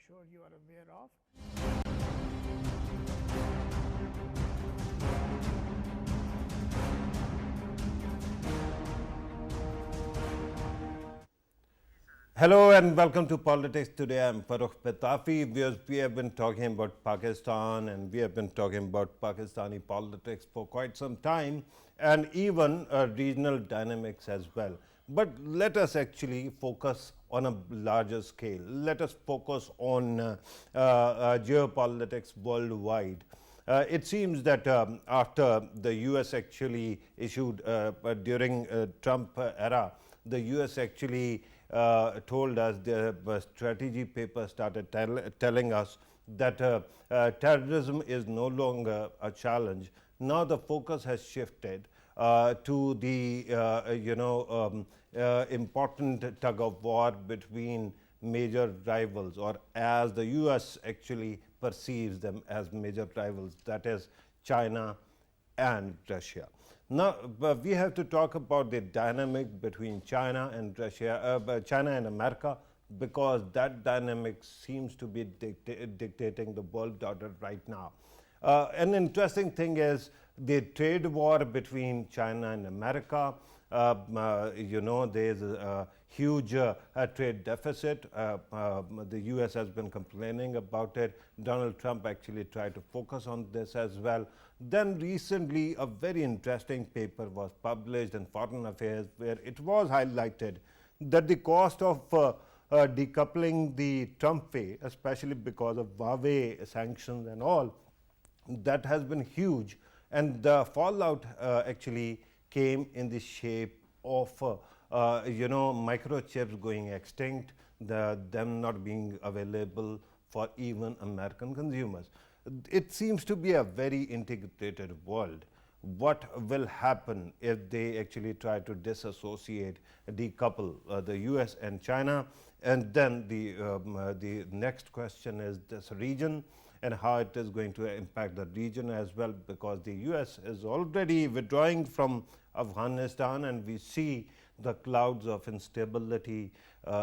sure you are aware of. Hello and welcome to Politics Today. I'm Farrukh Pitafi. We have been talking about Pakistan and we have been talking about Pakistani politics for quite some time and even regional dynamics as well. But let us actually focus on a larger scale. Let us focus on geopolitics worldwide. It seems that after the US actually issued during Trump era, the US actually told us, the strategy paper started telling us that terrorism is no longer a challenge. Now the focus has shifted to the important tug of war between major rivals, or as the US actually perceives them as major rivals, that is China and Russia. Now, we have to talk about the dynamic between China and Russia, China and America, because that dynamic seems to be dictating the world order right now. An interesting thing is the trade war between China and America. There is a huge trade deficit. The US has been complaining about it. Donald Trump actually tried to focus on this as well. Then recently a very interesting paper was published in Foreign Affairs where it was highlighted that the cost of decoupling the Trump way, especially because of Huawei sanctions and all, that has been huge, and the fallout actually came in the shape of microchips going extinct, them not being available for even American consumers. It seems to be a very integrated world. What will happen if they actually try to disassociate, decouple the US and China? And then the next question is this region and how it is going to impact the region as well, because the US is already withdrawing from Afghanistan and we see the clouds of instability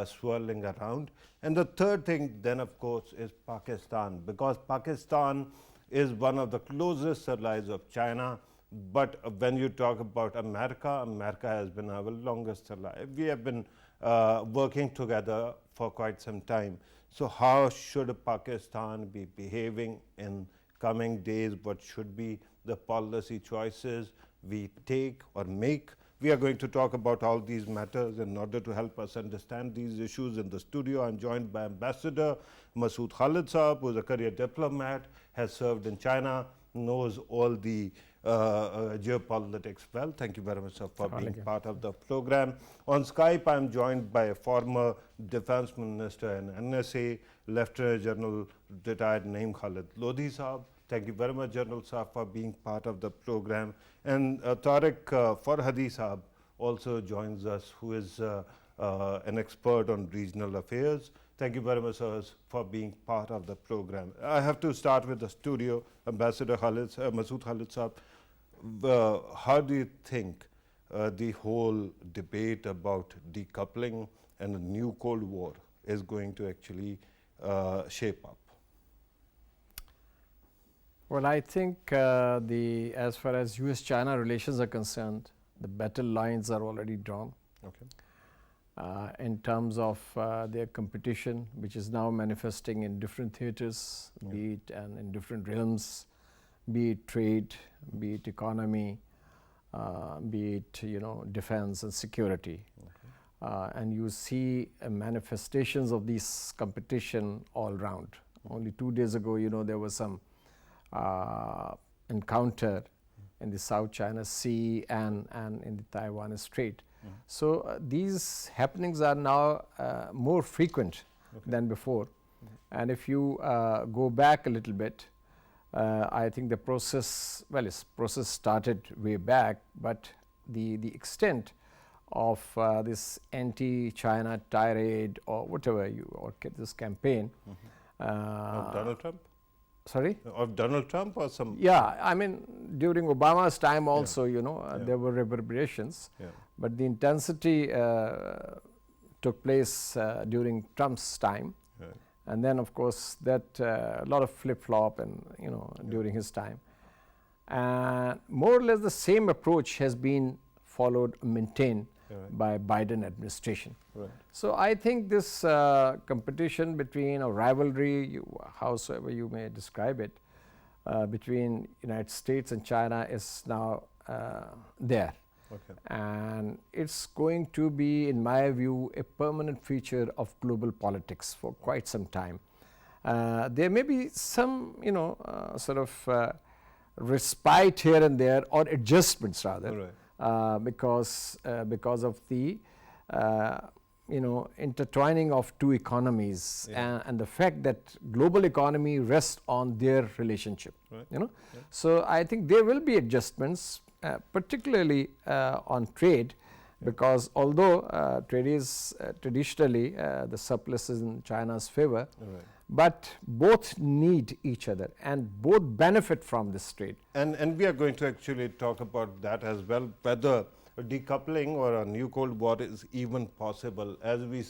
swirling around. And the third thing then of course is Pakistan, because Pakistan is one of the closest allies of China. But when you talk about America, America has been our longest ally. We have been working together for quite some time. So how should Pakistan be behaving in coming days? What should be the policy choices we take or make? We are going to talk about all these matters. In order to help us understand these issues in the studio, I'm joined by Ambassador Masood Khalid Saab, who is a career diplomat, has served in China, knows all the geopolitics well. Thank you very much, sir, for being part of the program. On Skype, I'm joined by a former Defense Minister and NSA, Lieutenant General retired Naeem Khalid Lodhi Saab. Thank you very much, General Saab, for being part of the program. And Tariq Farhadi Saab also joins us, who is an expert on regional affairs. Thank you very much, sir, for being part of the program. I have to start with the studio. Ambassador Masood Khalid Saab, how do you think the whole debate about decoupling and a new Cold War is going to actually shape up? Well, I think as far as US-China relations are concerned, the battle lines are already drawn. Okay. In terms of their competition, which is now manifesting in different theaters, be it and in different realms, be it trade, be it economy, be it defense and security. Okay. And you see manifestations of this competition all round. Only 2 days ago, there was some encounter in the South China Sea and in the Taiwan Strait. So these happenings are now more frequent than before. And if you go back a little bit, I think the process started way back, but the extent of this anti-China tirade or whatever this campaign. Of Donald Trump? Sorry? Of Donald Trump or some? Yeah, I mean, during Obama's time also, there were reverberations. Yeah. But the intensity took place during Trump's time. Right. And then, of course, that a lot of flip-flop and, during his time. And more or less the same approach has been followed, maintained by Biden administration. Right. So I think this competition between, or rivalry, howsoever you may describe it, between United States and China is now there. Okay. And it's going to be, in my view, a permanent feature of global politics for quite some time. There may be some, sort of respite here and there, or adjustments rather, because of the intertwining of two economies, and the fact that global economy rests on their relationship. So I think there will be adjustments, particularly on trade, because although trade is traditionally the surplus is in China's favor, but both need each other and both benefit from this trade. And we are going to actually talk about that as well, whether decoupling or a new Cold War is even possible. As we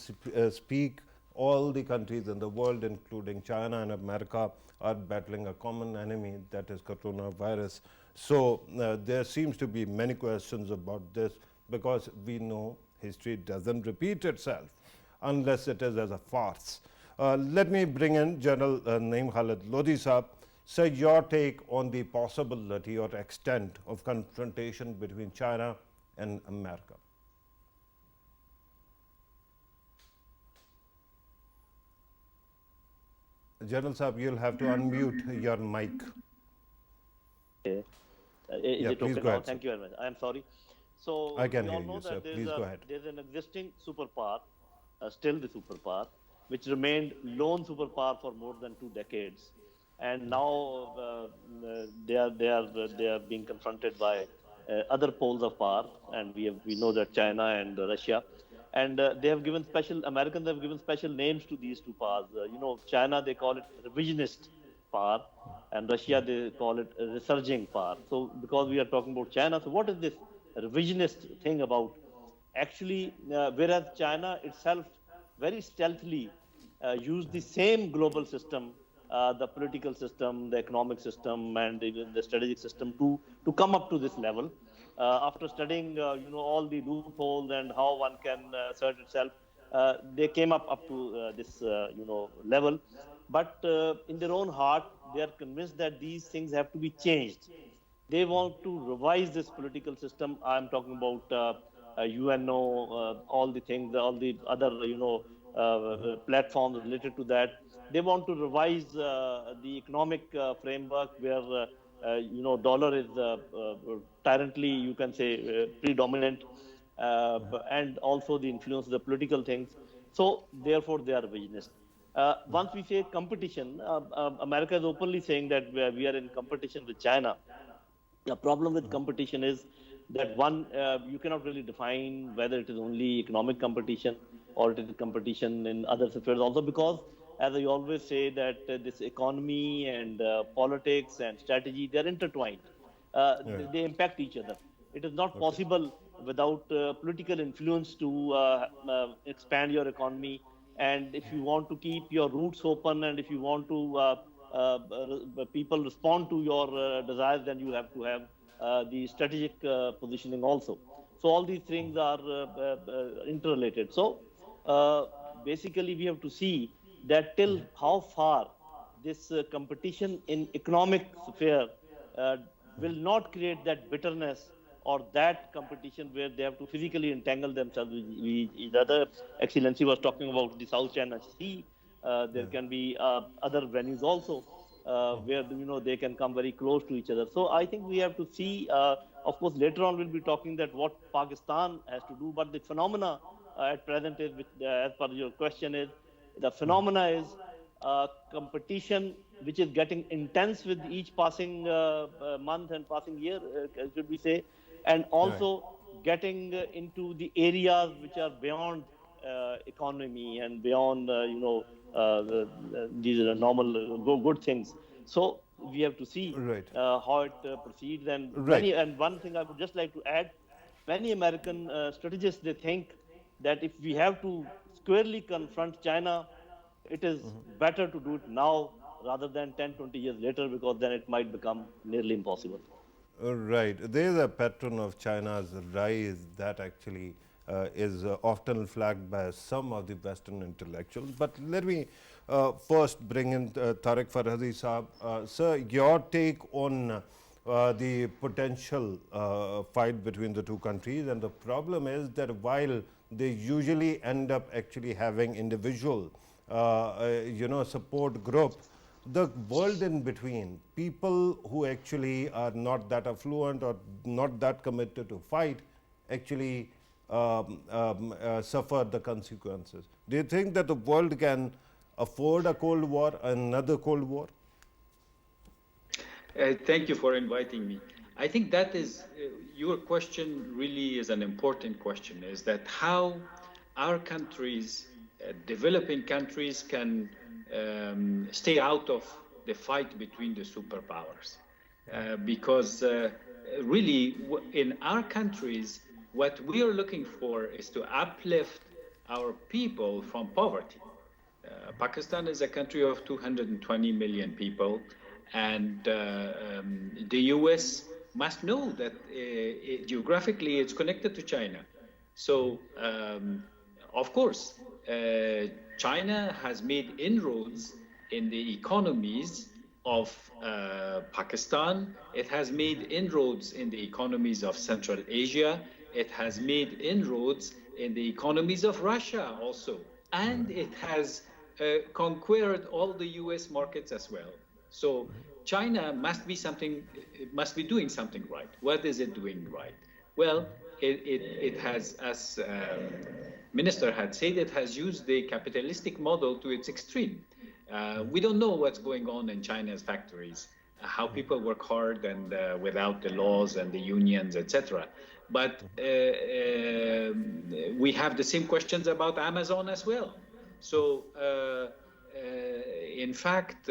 speak, all the countries in the world, including China and America, are battling a common enemy, that is coronavirus. So there seems to be many questions about this, because we know history doesn't repeat itself unless it is as a farce. Let me bring in General Naeem Khalid Lodi Saab. Sir, your take on the possibility or extent of confrontation between China and America. General Saab, you'll have to unmute your mic. Okay. Is it okay now? Thank you very much. I am sorry. So I can we all hear know you, that sir. Please go ahead. there's an existing superpower, still the superpower, which remained lone superpower for more than 2 decades, and now they are being confronted by other poles of power, and we know that China and Russia, and they have given Americans have given special names to these two powers. China, they call it revisionist power, and Russia, they call it resurging power. So because we are talking about China, so what is this revisionist thing about? Actually, whereas China itself very stealthily used the same global system, the political system, the economic system, and even the strategic system to come up to this level. After studying, all the loopholes and how one can assert itself, they came up to this, level. But in their own heart, they are convinced that these things have to be changed. They want to revise this political system. I'm talking about UNO, all the things, all the other, platforms related to that. They want to revise the economic framework where, dollar is tyrantly, you can say, predominant, and also the influence of the political things. So therefore, they are revisionists. Once we say competition, America is openly saying that we are in competition with China. The problem with competition is that one, you cannot really define whether it is only economic competition or it is competition in other spheres also, because as I always say that this economy and politics and strategy, they are intertwined. They impact each other. It is not possible without political influence to expand your economy. And if you want to keep your roots open, and if you want to people respond to your desires, then you have to have the strategic positioning also. So all these things are interrelated. So basically, we have to see that till how far this competition in economic sphere will not create that bitterness or that competition where they have to physically entangle themselves with each other. Excellency was talking about the South China Sea. There can be other venues also where they can come very close to each other. So I think we have to see. Of course, later on we'll be talking that what Pakistan has to do, but the phenomena at present is, as per your question, is the phenomena is competition which is getting intense with each passing month and passing year, should we say, and also getting into the areas which are beyond economy and beyond these are normal good things. So we have to see how it proceeds. And and one thing I would just like to add: many American strategists, they think that if we have to squarely confront China, it is better to do it now rather than 10, 20 years later, because then it might become nearly impossible. Right. There is a pattern of China's rise that actually is often flagged by some of the Western intellectuals. But let me first bring in Tariq Farhadi Saab. Sir, your take on the potential fight between the two countries. And the problem is that while they usually end up actually having individual support group, the world in between, people who actually are not that affluent or not that committed to fight, actually suffer the consequences. Do you think that the world can afford a Cold War, another Cold War? Thank you for inviting me. I think that is, your question really is an important question, is that how our countries, developing countries, can stay out of the fight between the superpowers. Because really, in our countries, what we are looking for is to uplift our people from poverty. Pakistan is a country of 220 million people, and the US must know that geographically it's connected to China. So, of course, China has made inroads in the economies of Pakistan. It has made inroads in the economies of Central Asia. It has made inroads in the economies of Russia also. And it has conquered all the US markets as well. So China must be doing something right. What is it doing right? Well, it has, as Minister had said, it has used the capitalistic model to its extreme. We don't know what's going on in China's factories, how people work hard and without the laws and the unions, etc. But we have the same questions about Amazon as well. So, in fact,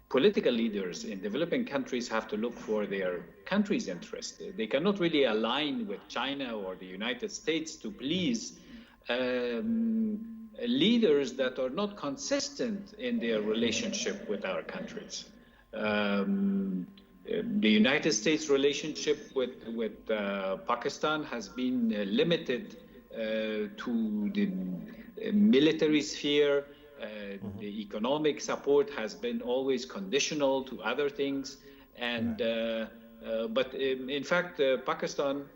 political leaders in developing countries have to look for their country's interest. They cannot really align with China or the United States to please leaders that are not consistent in their relationship with our countries. The United States relationship with Pakistan has been limited to the military sphere. The economic support has been always conditional to other things, and but in fact, Pakistan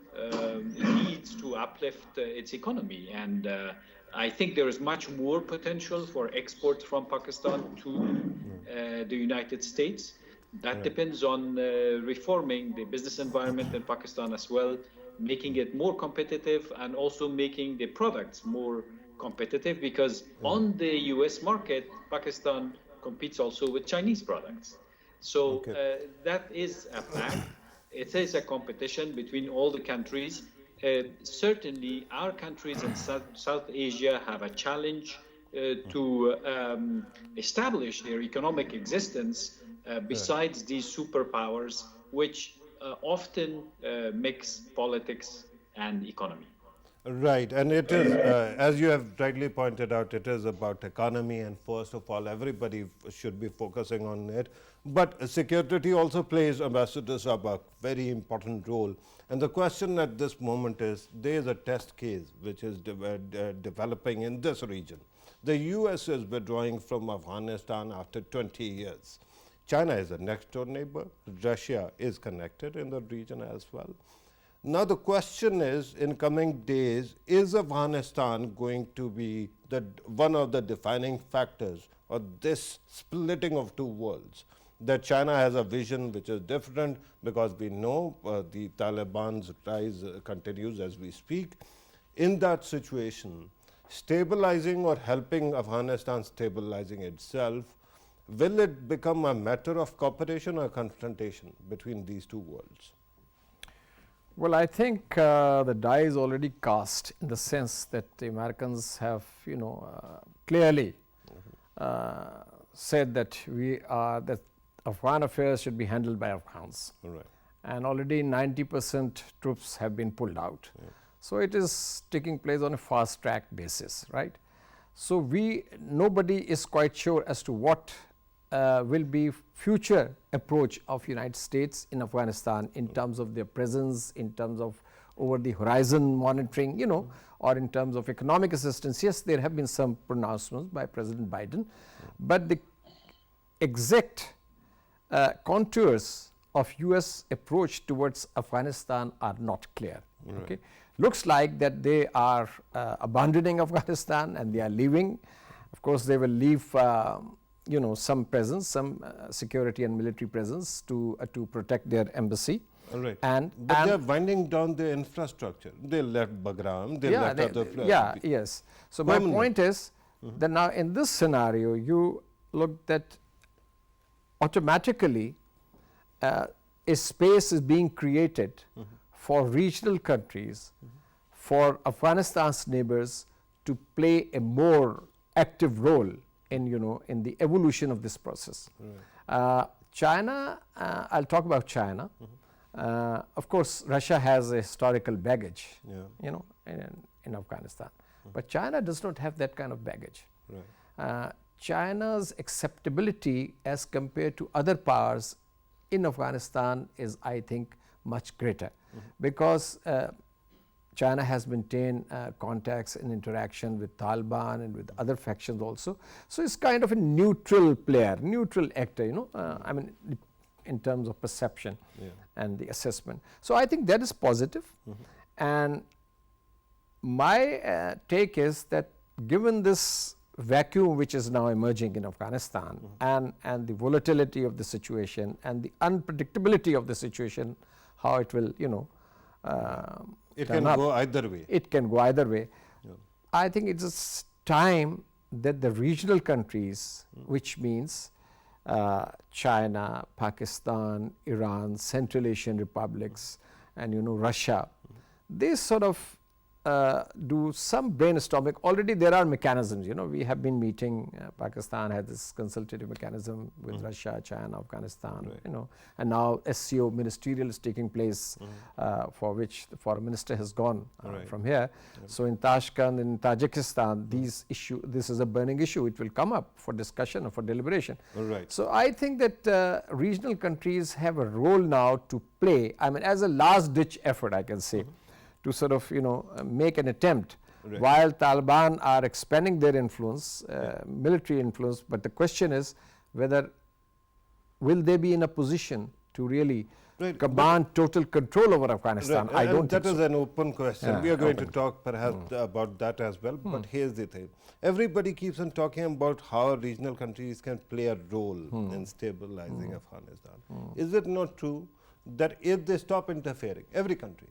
needs to uplift its economy, and I think there is much more potential for exports from Pakistan to the United States. That depends on reforming the business environment in Pakistan as well, making it more competitive, and also making the products more competitive, because on the US market, Pakistan competes also with Chinese products. So that is a fact. It is a competition between all the countries. Certainly, our countries in South Asia have a challenge to establish their economic existence besides these superpowers, which often mix politics and economy. Right, and it is, as you have rightly pointed out, it is about economy, and first of all, everybody should be focusing on it. But security also plays, Ambassador Saab, a very important role. And the question at this moment is, there is a test case which is developing in this region. The US is withdrawing from Afghanistan after 20 years. China is a next door neighbor. Russia is connected in the region as well. Now the question is, in coming days, is Afghanistan going to be one of the defining factors of this splitting of two worlds? That China has a vision which is different, because we know the Taliban's rise continues as we speak. In that situation, stabilizing or helping Afghanistan stabilizing itself, will it become a matter of cooperation or confrontation between these two worlds? Well, I think the die is already cast, in the sense that the Americans have, clearly said that that Afghan affairs should be handled by Afghans. Right. And already 90% troops have been pulled out. So it is taking place on a fast track basis, right? So nobody is quite sure as to what will be future approach of United States in Afghanistan in terms of their presence, in terms of over the horizon monitoring, or in terms of economic assistance. Yes, there have been some pronouncements by President Biden, but the exact contours of US approach towards Afghanistan are not clear. Right. Okay. Looks like that they are abandoning Afghanistan and they are leaving. Of course, they will leave some presence, some security and military presence to protect their embassy. Right. But they are winding down the infrastructure. They left Bagram, they left other places. Yes. So my point is that now in this scenario, you look that automatically a space is being created for regional countries, for Afghanistan's neighbors to play a more active role in in the evolution of this process. Right. China, I'll talk about China. Of course, Russia has a historical baggage, in Afghanistan, but China does not have that kind of baggage. Right. China's acceptability as compared to other powers in Afghanistan is, I think, much greater, because China has maintained contacts and interaction with Taliban and with other factions also. So it's kind of a neutral player, neutral actor, I mean, in terms of perception and the assessment. So I think that is positive. And my take is that given this vacuum which is now emerging in Afghanistan, and the volatility of the situation and the unpredictability of the situation, how it will, it can go either way. It can go either way. I think it's time that the regional countries, which means China, Pakistan, Iran, Central Asian republics, and Russia, they sort of do some brainstorming. Already there are mechanisms, we have been meeting, Pakistan has this consultative mechanism with Russia, China, Afghanistan, right. And now SCO ministerial is taking place, for which the foreign minister has gone right. from here. Right. So in Tashkent, in Tajikistan, this is a burning issue. It will come up for discussion or for deliberation. Right. So I think that regional countries have a role now to play, I mean, as a last ditch effort, I can say, to sort of make an attempt, right. While Taliban are expanding their influence, military influence, but the question is whether will they be in a position to really right. command total control over Afghanistan. Right. I don't think that is so. An open question. We are going to talk perhaps about that as well, but here's the thing. Everybody keeps on talking about how regional countries can play a role in stabilizing Afghanistan. Is it not true that if they stop interfering, every country,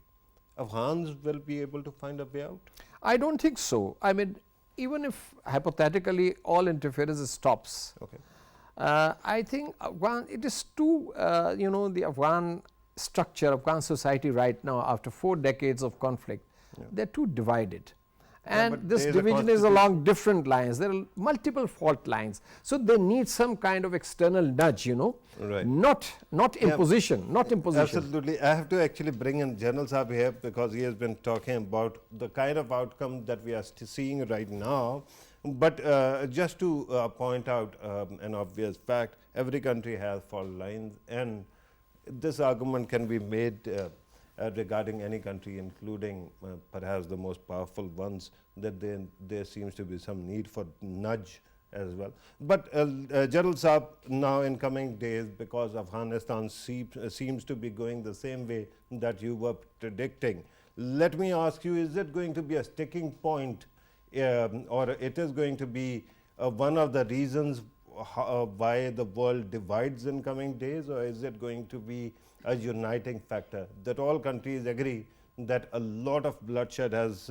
Afghans will be able to find a way out? I don't think so. I mean, even if hypothetically all interference stops, okay. I think it is too, the Afghan structure, Afghan society right now, after 4 decades of conflict, they're too divided. And this division is along different lines. There are multiple fault lines. So they need some kind of external nudge, right. not imposition, not imposition. Absolutely. I have to actually bring in General Saab here because he has been talking about the kind of outcome that we are seeing right now. But just to point out an obvious fact, every country has fault lines, and this argument can be made regarding any country, including perhaps the most powerful ones, that there seems to be some need for nudge as well. But General Saab, now in coming days, because Afghanistan seems to be going the same way that you were predicting, let me ask you, is it going to be a sticking point, or it is going to be one of the reasons why the world divides in coming days, or is it going to be a uniting factor that all countries agree that a lot of bloodshed has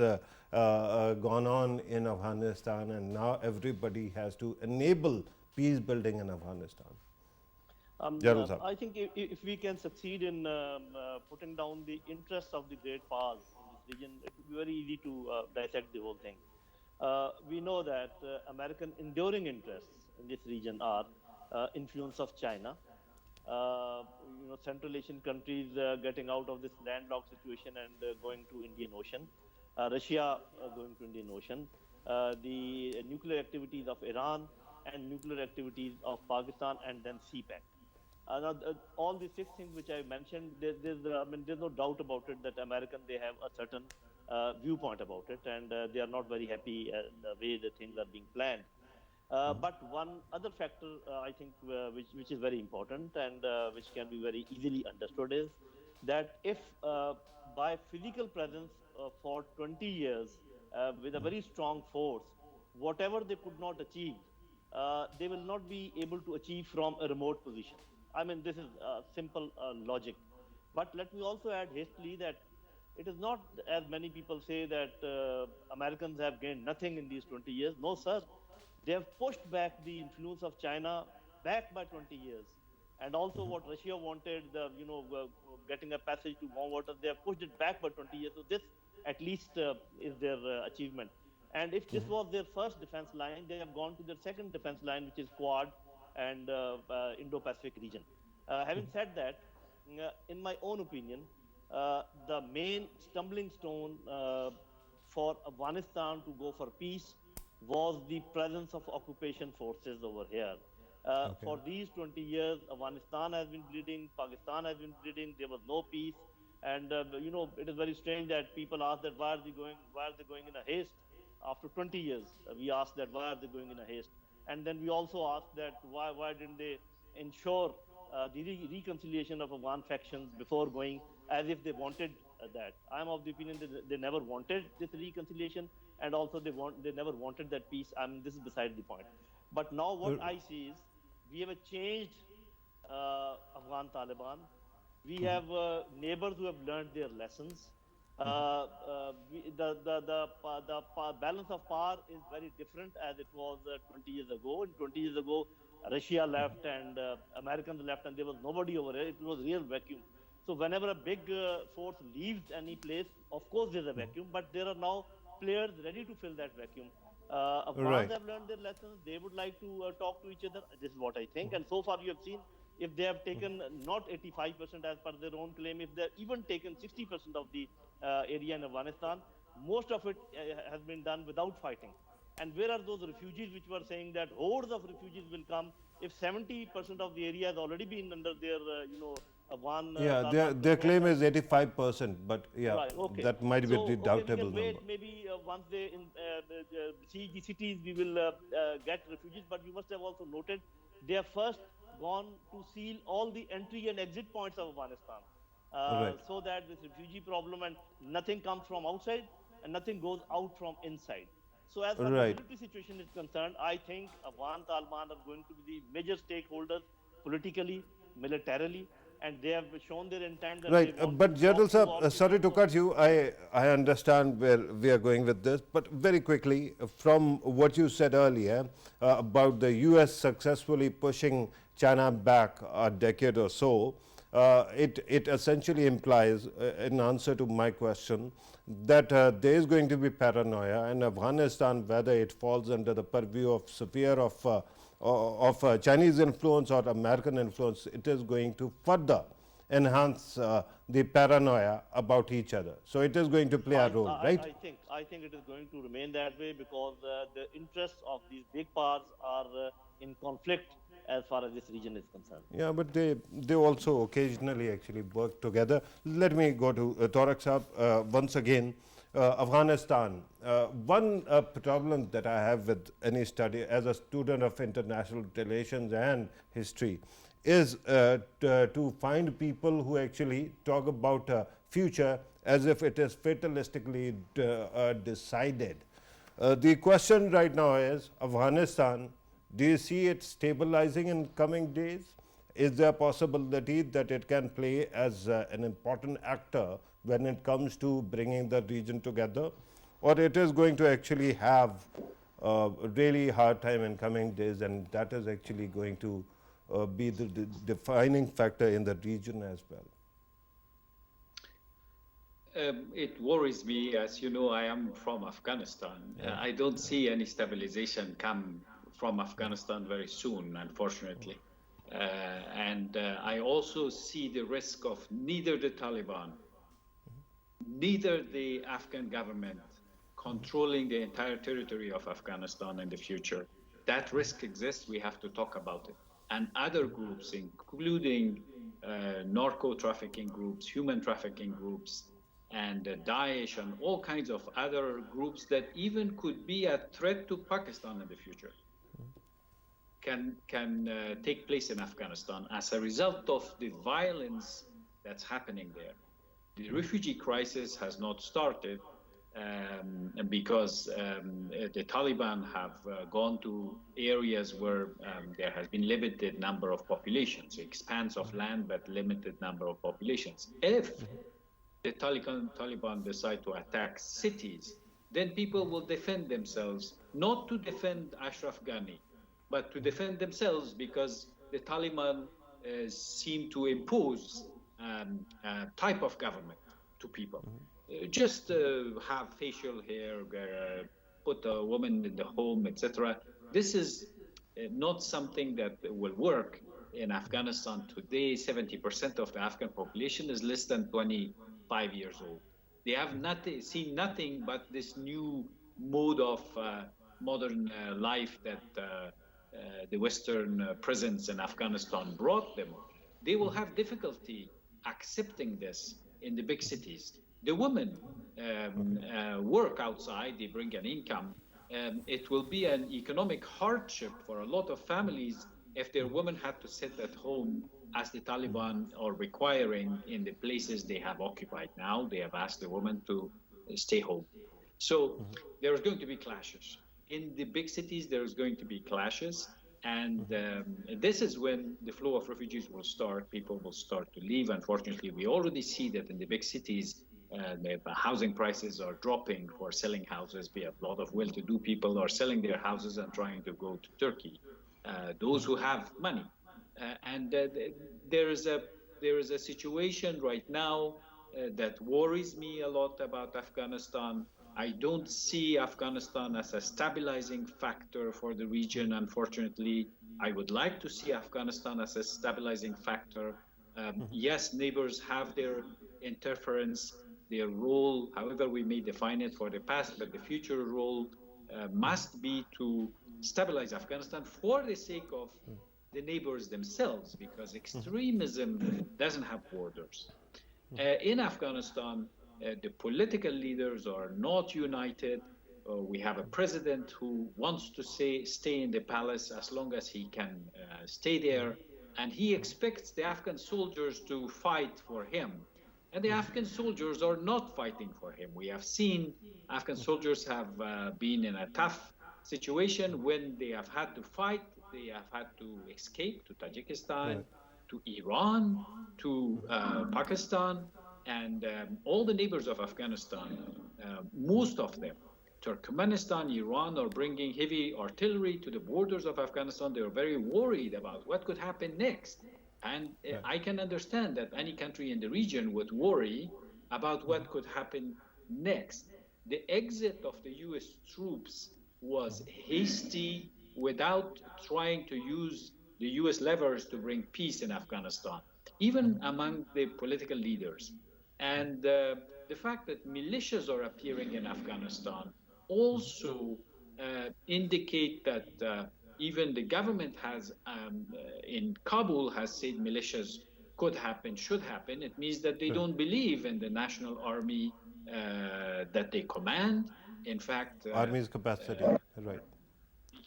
gone on in Afghanistan, and now everybody has to enable peace building in Afghanistan? I think if we can succeed in putting down the interests of the great powers in this region, it will be very easy to dissect the whole thing. We know that American enduring interests in this region are influence of China, Central Asian countries getting out of this landlocked situation and going to Indian Ocean, Russia going to Indian Ocean, the nuclear activities of Iran, and nuclear activities of Pakistan, and then CPEC. All these six things which I mentioned, there's no doubt about it that American, they have a certain viewpoint about it, and they are not very happy the way the things are being planned. But one other factor, I think, which is very important and which can be very easily understood is that if by physical presence for 20 years with a very strong force, whatever they could not achieve, they will not be able to achieve from a remote position. I mean, this is simple logic. But let me also add hastily that it is not, as many people say, that Americans have gained nothing in these 20 years. No, sir. They have pushed back the influence of China back by 20 years. And also what Russia wanted, getting a passage to warm waters, they have pushed it back by 20 years. So this at least is their achievement. And if this was their first defense line, they have gone to their second defense line, which is Quad and Indo-Pacific region. Having said that, in my own opinion, the main stumbling stone for Afghanistan to go for peace was the presence of occupation forces over here. For these 20 years, Afghanistan has been bleeding, Pakistan has been bleeding, there was no peace. And, it is very strange that people ask that why are they going in a haste? After 20 years, we asked that why are they going in a haste? And then we also asked that why didn't they ensure the reconciliation of Afghan factions before going, as if they wanted that. I'm of the opinion that they never wanted this reconciliation, and also they never wanted that peace. I mean, this is beside the point. But now what I see is we have a changed Afghan Taliban. We have neighbors who have learned their lessons. The balance of power is very different as it was 20 years ago. And 20 years ago, Russia left and Americans left, and there was nobody over there. It was real vacuum. So whenever a big force leaves any place, of course there's a vacuum, but there are now players ready to fill that vacuum. Afghans have learned their lessons. They would like to talk to each other. This is what I think. And so far you have seen, if they have taken not 85% as per their own claim, if they've even taken 60% of the area in Afghanistan, most of it has been done without fighting. And where are those refugees which were saying that hordes of refugees will come if 70% of the area has already been under their, Afghan. Their claim is 85%, but Right, okay. that might be a doubtable we can wait, number. maybe once they siege the cities, we will get refugees. But you must have also noted they have first gone to seal all the entry and exit points of Afghanistan, so that this refugee problem and nothing comes from outside and nothing goes out from inside. So as far as the military situation is concerned, I think Afghan Taliban are going to be the major stakeholders politically, militarily, and they have shown their intent. That but General Sir, sorry to cut you. I understand where we are going with this, but very quickly, from what you said earlier about the US successfully pushing China back a decade or so, it essentially implies, in answer to my question, that there is going to be paranoia, and Afghanistan, whether it falls under the purview of sphere of Chinese influence or American influence, it is going to further enhance the paranoia about each other. So it is going to play a role, right? I think it is going to remain that way because the interests of these big powers are in conflict as far as this region is concerned. Yeah, but they also occasionally actually work together. Let me go to Tariq Saab once again. Afghanistan. One problem that I have with any study as a student of international relations and history is to find people who actually talk about future as if it is fatalistically decided. The question right now is, Afghanistan, do you see it stabilizing in coming days? Is there a possibility that it can play as an important actor when it comes to bringing the region together? Or it is going to actually have a really hard time in coming days, and that is actually going to be the defining factor in the region as well? It worries me. As you know, I am from Afghanistan. I don't see any stabilization come from Afghanistan very soon, unfortunately. And I also see the risk of neither the Taliban, neither the Afghan government controlling the entire territory of Afghanistan in the future. That risk exists. We have to talk about it. And other groups, including narco trafficking groups, human trafficking groups, and Daesh, and all kinds of other groups that even could be a threat to Pakistan in the future, can take place in Afghanistan as a result of the violence that's happening there. The refugee crisis has not started because the Taliban have gone to areas where there has been limited number of populations, expanse of land, but limited number of populations. If the Taliban decide to attack cities, then people will defend themselves, not to defend Ashraf Ghani, but to defend themselves, because the Taliban seem to impose a type of government to people. Just have facial hair, put a woman in the home, etc. This is not something that will work in Afghanistan today. 70% of the Afghan population is less than 25 years old. They have seen nothing but this new mode of modern life that the Western presence in Afghanistan brought them. They will have difficulty accepting this in the big cities. The women work outside, they bring an income. It will be an economic hardship for a lot of families if their women have to sit at home, as the Taliban are requiring in the places they have occupied now. They have asked the women to stay home. So there's going to be clashes. In the big cities, there's going to be clashes. And this is when the flow of refugees will start. People will start to leave. Unfortunately, we already see that in the big cities, the housing prices are dropping for selling houses. A lot of well-to-do people are selling their houses and trying to go to Turkey. Those who have money. There is a situation right now that worries me a lot about Afghanistan. I don't see Afghanistan as a stabilizing factor for the region, unfortunately. I would like to see Afghanistan as a stabilizing factor. Yes, neighbors have their interference, their role, however we may define it for the past, but the future role must be to stabilize Afghanistan for the sake of the neighbors themselves, because extremism doesn't have borders. In Afghanistan, the political leaders are not united. We have a president who wants to stay in the palace as long as he can stay there, and he expects the Afghan soldiers to fight for him. And the Afghan soldiers are not fighting for him. We have seen Afghan soldiers have been in a tough situation when they have had to fight. They have had to escape to Tajikistan, to Iran, to Pakistan, and all the neighbors of Afghanistan, most of them, Turkmenistan, Iran, are bringing heavy artillery to the borders of Afghanistan. They are very worried about what could happen next. And I can understand that any country in the region would worry about what could happen next. The exit of the US troops was hasty, without trying to use the US levers to bring peace in Afghanistan, even among the political leaders. And the fact that militias are appearing in Afghanistan also indicate that even the government has, in Kabul, has said militias could happen, should happen. It means that they don't believe in the national army that they command. In fact, Army's capacity, right.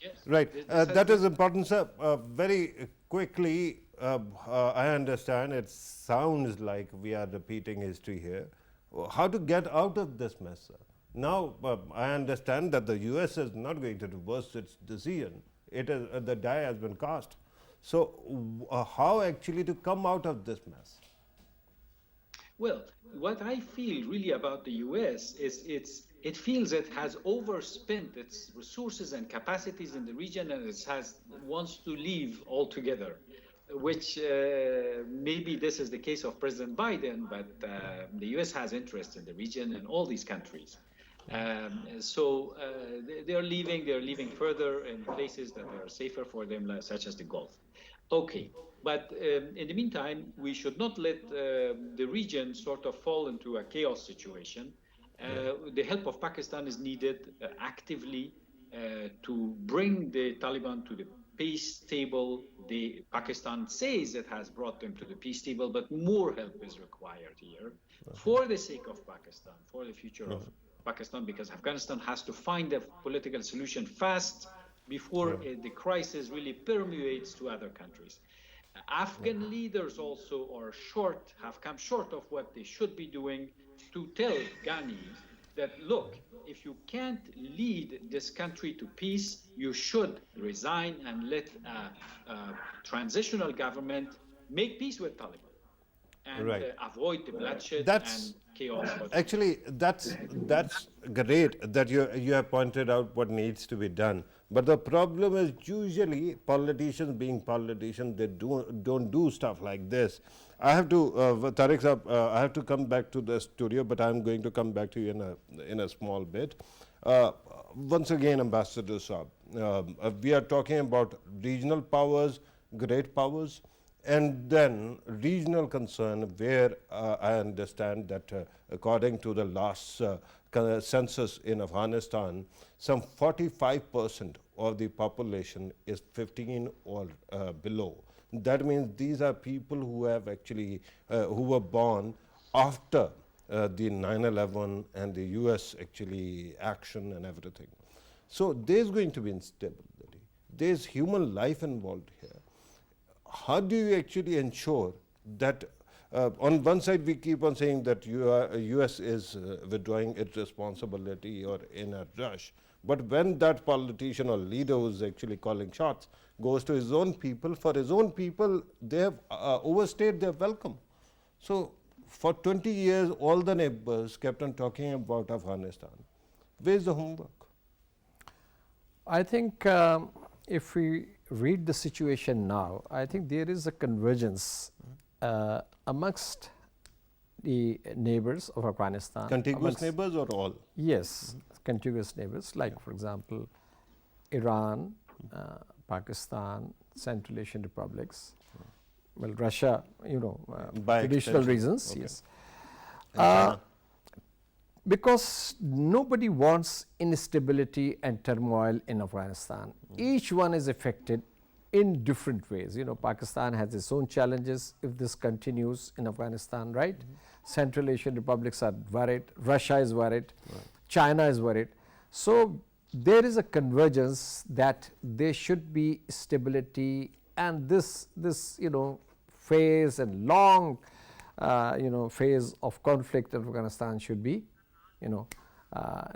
Yes. Right, that is important, sir. Very quickly, I understand it sounds like we are repeating history here. How to get out of this mess, sir? Now, I understand that the US is not going to reverse its decision. It is, the die has been cast. So, how actually to come out of this mess? Well, what I feel really about the US is it feels it has overspent its resources and capacities in the region, and it wants to leave altogether, which maybe this is the case of President Biden, but the US has interest in the region and all these countries. So they're leaving further in places that are safer for them, such as the Gulf. Okay, but in the meantime, we should not let the region sort of fall into a chaos situation. The help of Pakistan is needed actively to bring the Taliban to the peace table. Pakistan says it has brought them to the peace table, but more help is required here for the sake of Pakistan, for the future of Pakistan, because Afghanistan has to find a political solution fast before the crisis really permeates to other countries. Afghan leaders also have come short of what they should be doing to tell Ghani that, look, if you can't lead this country to peace, you should resign and let a transitional government make peace with Taliban and avoid the bloodshed and chaos. Actually, that's great that you have pointed out what needs to be done. But the problem is usually politicians, being politicians, they don't do stuff like this. I have to, Tariq Saab, I have to come back to the studio, but I'm going to come back to you in a small bit. Once again, Ambassador Saab, we are talking about regional powers, great powers, and then regional concern where I understand that according to the last census in Afghanistan, some 45% of the population is 15 or below. That means these are people who have actually, who were born after the 9/11 and the US actually action and everything. So there's going to be instability. There's human life involved here. How do you actually ensure that on one side we keep on saying that US is withdrawing its responsibility or in a rush, but when that politician or leader who's actually calling shots goes to his own people, for his own people, they have overstayed their welcome. So for 20 years, all the neighbors kept on talking about Afghanistan. Where's the homework? I think if we read the situation now, I think there is a convergence amongst the neighbors of Afghanistan. Contiguous neighbors or all? Yes, contiguous neighbors, like for example, Iran, Pakistan, Central Asian republics, well, Russia, you know, traditional reasons, yes. Because nobody wants instability and turmoil in Afghanistan. Each one is affected in different ways. You know, Pakistan has its own challenges if this continues in Afghanistan, right? Central Asian republics are worried, Russia is worried, China is worried. So there is a convergence that there should be stability, and this you know, phase and long you know, phase of conflict in Afghanistan should be, you know,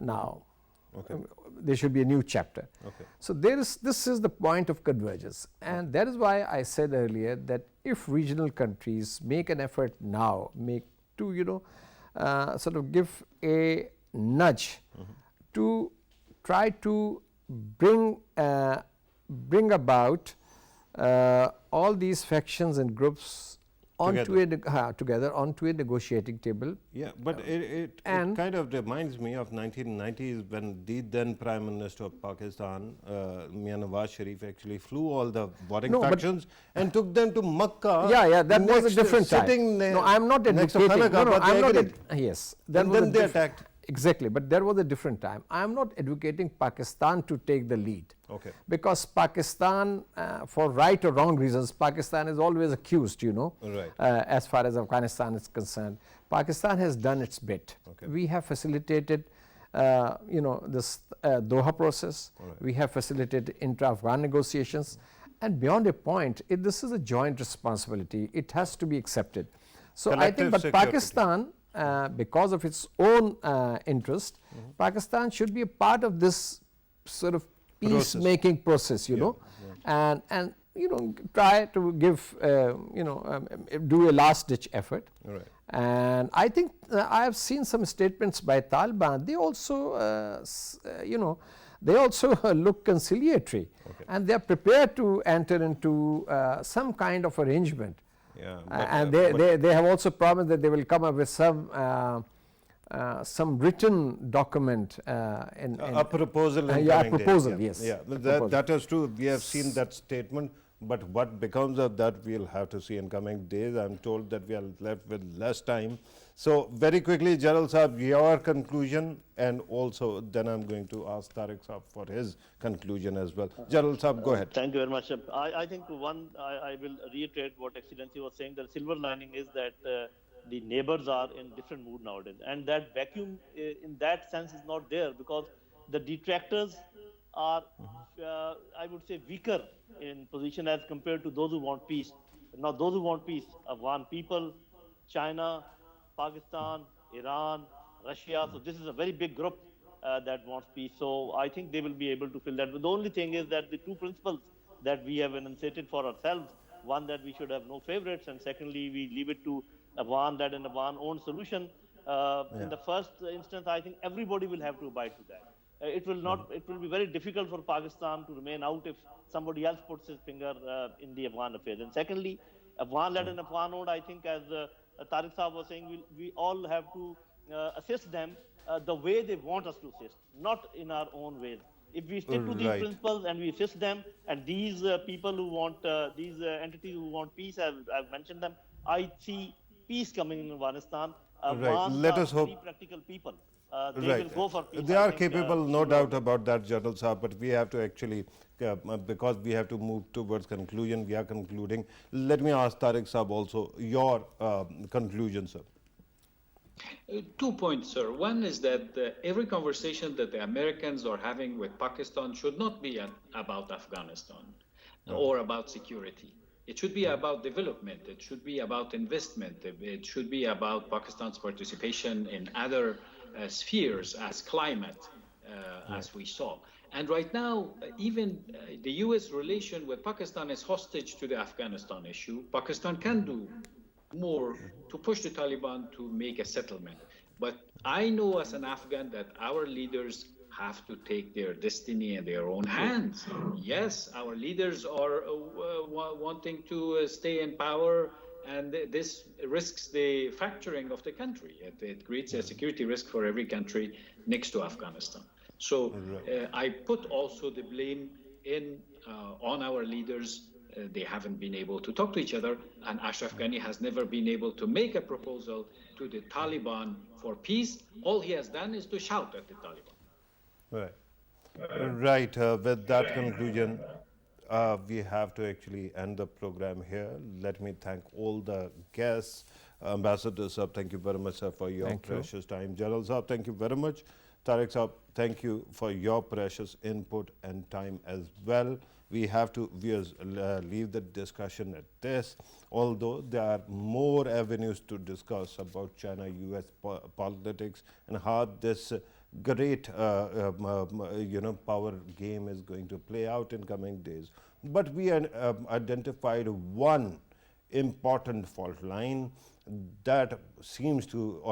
now. There should be a new chapter. So this is the point of convergence, and that is why I said earlier that if regional countries make an effort now, to you know, sort of give a nudge to try to bring about all these factions and groups together onto a negotiating table. Yeah, but it kind of reminds me of 1990s when the then Prime Minister of Pakistan, Mian Nawaz Sharif, actually flew all the warring factions and took them to Makkah. Yeah, that was a different time. No, I'm not advocating. I'm not. Yes, and then they attacked. Exactly, but there was a different time. I am not advocating Pakistan to take the lead. Because Pakistan, for right or wrong reasons, Pakistan is always accused, you know, as far as Afghanistan is concerned. Pakistan has done its bit. We have facilitated, you know, this Doha process. We have facilitated intra-Afghan negotiations. And beyond a point, this is a joint responsibility. It has to be accepted. So I think, but Pakistan, because of its own interest, Pakistan should be a part of this sort of peacemaking process, you know, and you know, try to give, you know, do a last-ditch effort. And I think I have seen some statements by Taliban. They also, you know, they also look conciliatory, and they are prepared to enter into some kind of arrangement. And they have also promised that they will come up with some written document a proposal. Proposal, yes. That is true. We have seen that statement But what becomes of that, we'll have to see in coming days. I'm told that we are left with less time. So very quickly, Jalal Saab, your conclusion, and also then I'm going to ask Tariq Saab for his conclusion as well. Jalal Saab, go ahead. Thank you very much. I think I will reiterate what Excellency was saying. The silver lining is that the neighbors are in different mood nowadays, and that vacuum in that sense is not there because the detractors are, I would say, weaker in position as compared to those who want peace. Now, those who want peace, Afghan people, China, Pakistan, Iran, Russia. So this is a very big group that wants peace. So I think they will be able to fill that. But the only thing is that the two principles that we have enunciated for ourselves, one that we should have no favorites, and secondly, we leave it to Afghan-led and Afghan-owned solution. In the first instance, I think everybody will have to abide to that. It will not. It will be very difficult for Pakistan to remain out if somebody else puts his finger in the Afghan affairs. And secondly, Afghan-led and Afghan-owned, I think, as Tariq Saab was saying, we all have to assist them the way they want us to assist, not in our own ways. If we stick to these Right. principles and we assist them, and these people who want, these entities who want peace, I've mentioned them, I see peace coming in Afghanistan. Afghans Let are us hope. very practical people. They will go for peace. They I are think, capable, no doubt about that, General Saab, but we have to actually, because we have to move towards conclusion, we are concluding. Let me ask Tariq Saab also your conclusion, sir. 2 points, sir. One is that every conversation that the Americans are having with Pakistan should not be about Afghanistan or about security. It should be about development. It should be about investment. It should be about Pakistan's participation in other spheres as climate, as we saw. And right now, even the U.S. relation with Pakistan is hostage to the Afghanistan issue. Pakistan can do more to push the Taliban to make a settlement. But I know as an Afghan that our leaders have to take their destiny in their own hands. Yes, our leaders are wanting to stay in power, and this risks the fracturing of the country. It creates a security risk for every country next to Afghanistan. So I put also the blame on our leaders. They haven't been able to talk to each other, and Ashraf Ghani has never been able to make a proposal to the Taliban for peace. All he has done is to shout at the Taliban. Right. Right. With that conclusion, we have to actually end the program here. Let me thank all the guests. Ambassador Saab, thank you very much, sir, for your precious time. Jalal Saab, thank you very much. Tariq Saab, thank you for your precious input and time as well. We have to leave the discussion at this, although there are more avenues to discuss about China-US politics and how this great power game is going to play out in coming days. But we identified one important fault line that seems to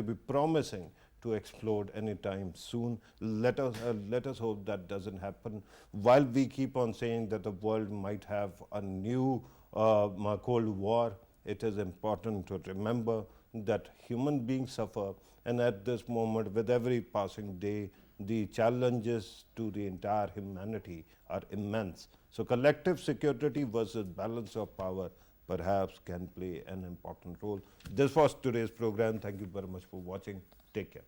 be promising to explode anytime soon. Let us hope that doesn't happen. While we keep on saying that the world might have a new Cold War, it is important to remember that human beings suffer, and at this moment, with every passing day, the challenges to the entire humanity are immense. So collective security versus balance of power perhaps can play an important role. This was today's program. Thank you very much for watching. Take care.